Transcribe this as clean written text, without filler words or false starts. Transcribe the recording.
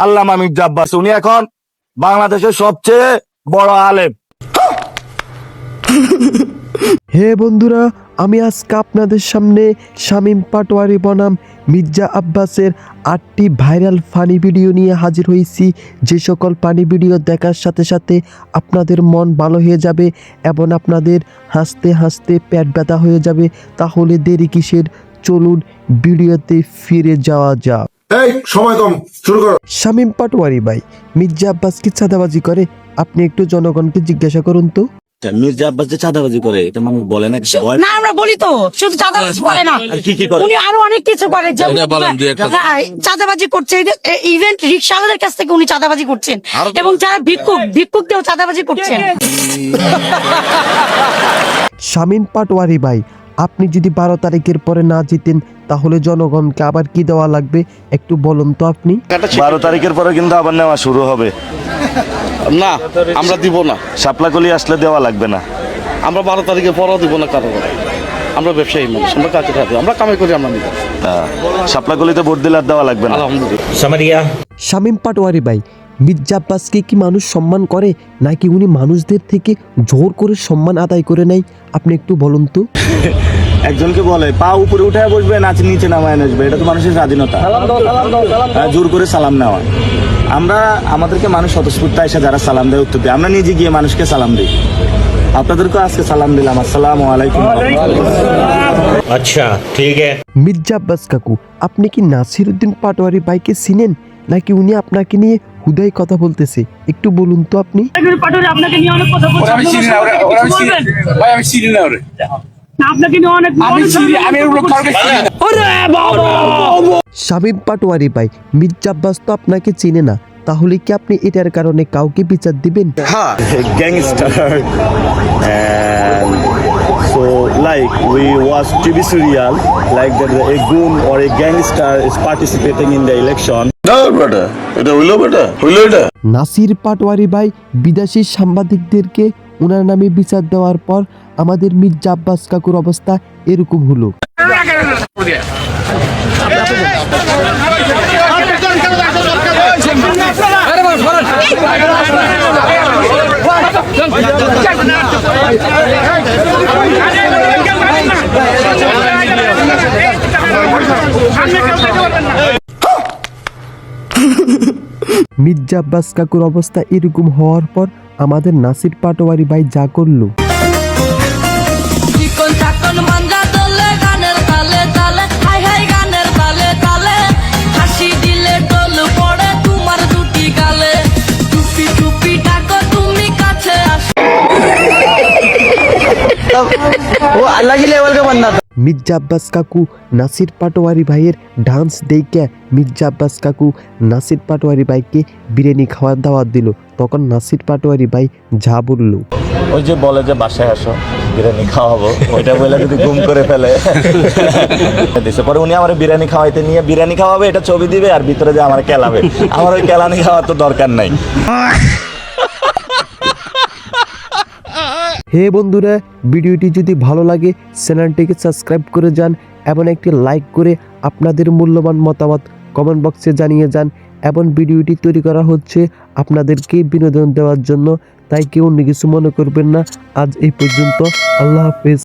আল্লামা মির্জা আব্বাস। উনি এখন বাংলাদেশের সবচেয়ে বড় আলেম। হে বন্ধুরা, আমি আজকে আপনাদের সামনে শামীম পাটোয়ারি বনাম মির্জা আব্বাসের 8টি ভাইরাল ফানি ভিডিও নিয়ে হাজির হয়েছি। যে সকল ফানি ভিডিও দেখার সাথে সাথে আপনাদের মন ভালো হয়ে যাবে এবং আপনাদের হাসতে হাসতে পেট ব্যথা হয়ে যাবে। তাহলে দেরি কিসের, চলুন ভিডিওতে ফিরে যাওয়া যাক। এই সময় কম, শুরু করো। শামীম পাটোয়ারি ভাই, মির্জা আব্বাস কি চাঁদাবাজি করে? আপনি একটু জনগণকে জিজ্ঞাসা করুন তো। মির্জা আব্বাস যে চাঁদাবাজি করে এটা মানুষ বলে না? না, আমরা বলি তো, শুধু চাঁদাবাজি করে না, কি করে? উনি আরো অনেক কিছু করে। হ্যাঁ, চাঁদাবাজি করছে, ইভেন্ট রিক্সাওয়ালাদের কাছ থেকে উনি চাঁদাবাজি করছেন, এবং যারা ভিক্ষুকদেরও চাঁদাবাজি করছেন। শামীম পাটোয়ারি ভাই, আপনি যদি 12 তারিখের পরে না জিতেন তাহলে জনগণকে আবার কি দেওয়া লাগবে একটু বলুন তো আপনি। 12 তারিখের পরে কিন্তু আবার নেওয়া শুরু হবে। না, আমরা দিব না। শাপলাকলি আসলে দেওয়া লাগবে না। আমরা 12 তারিখে পরও দিব না কারো। আমরা ব্যবসায়ী মানুষ, আমরা কাজে থাকি, আমরা কামাই করি, আমরা নিব। শাপলাকলিতে ভোট দিলে আর দেওয়া লাগবে না। আলহামদুলিল্লাহ। শামীম পাটোয়ারি ভাই, মির্জা আব্বাসকে কি মানুষ সম্মান করে, নাকি উনি মানুষদের থেকে জোর করে সম্মান আদায় করে নেয়? আপনি একটু বলুন তো। একজনকে বলে পা উপরে উঠে বসবে, নাচ নিচে নামায় নাচবে, এটা তো মানুষের স্বাধীনতা। জোর করে সালাম নেওয়া। আমরা আমাদেরকে মানুষ স্বতঃস্ফূর্ত এসে যারা সালাম দেয় উত্তর দেয়, আমরা নিজে গিয়ে মানুষকে সালাম দিই। আপনাদেরকে আজকে সালাম দিলাম, আসসালামু আলাইকুম। আচ্ছা ঠিক আছে। মির্জা আব্বাস কাকু, আপনি কি নাসিরউদ্দিন পাটোয়ারি ভাইকে চিনেন, নাকি উনি আপনাকে নিয়ে হুদাই কথা বলতেছে? একটু বলুন তো আপনি। আপনাকে নিয়ে অনেক কথা বলছেন, আমি চিনি না ওরে, আমি চিনি না ওরে। আপনাকে নিয়ে অনেক আমি ওগুলো কাউকে চিনি না। শামীম পাটোয়ারি ভাই, মির্জা আব্বাস তো আপনাকে চিনে না, তাহলে কি আপনি এটার কারণে কাউকে বিচার দিবেন? Gangster. And so like we watch TV serial like that a goon or a gangster is participating in the election. Nasir Patwari ভাই বিদেশি সাংবাদিকদেরকে ওনার নামে বিচার দেওয়ার পর আমাদের মির্জা আব্বাস কাকুর অবস্থা এরকম হলো। মির্জা আব্বাস কাকুর অবস্থা এরকম হওয়ার পর আমাদের নাসির পাটোয়ারি ভাই যা করলো। মির্জা আব্বাস কাকু নাসির পাটোয়ারি ভাইয়ের ডান্স দেখে মির্জা আব্বাস কাকু নাসির পাটোয়ারি ভাইকে বিরিয়ানি খাওয়ার দাওয়াত দিল। তখন নাসির পাটোয়ারি ভাই যা বলল, ওই যে বলে যে বাসায় আসো বিরিয়ানি খাওয়াবো, ওইটা বলে যদি গুম করে ফেলে দিছে। পরে উনি আমার বিরিয়ানি খাওয়াইতে নিয়ে বিরিয়ানি খাওয়াবে, এটা ছবি দিবে আর ভিতরে যে আমার কেলাবে। আমার ওই কেলানি খাওয়ার তো দরকার নাই। হে বন্ধুরা, ভিডিওটি যদি ভালো লাগে চ্যানেলটিকে সাবস্ক্রাইব করে যান এবং একটি লাইক করে আপনাদের মূল্যবান মতামত কমেন্ট বক্সে জানিয়ে যান। এবং ভিডিওটি তৈরি করা হচ্ছে আপনাদেরকে বিনোদন দেওয়ার জন্য, তাই কেউ অন্য কিছু মনে করবেন না। আজ এই পর্যন্ত, আল্লাহ হাফেজ।